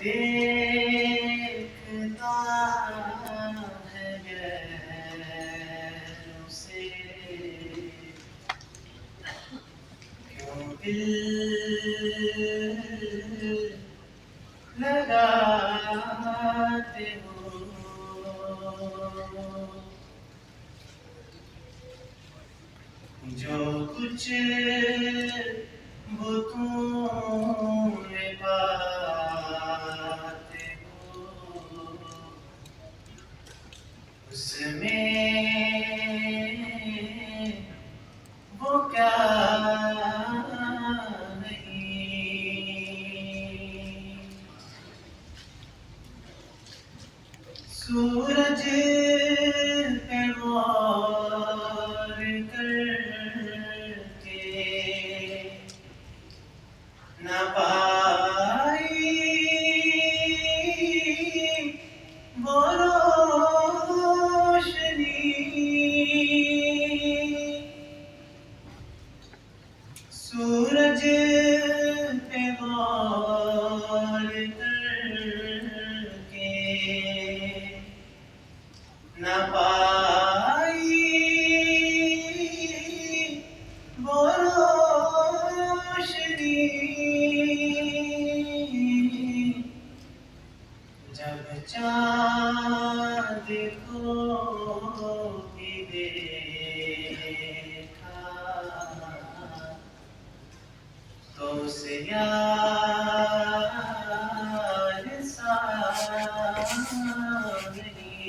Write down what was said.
देखता है गैरों से, क्यों दिल लगाते हो। जो कुछ वो तुम में पाते हो, उसमें वो क्या नहीं। सूरज पे गौर करके न पाई वो रोशनी। सूरज पे गौर करके न पाई वो रोशनी। जब चाँद को भी देखा तो उसे यार सा नहीं।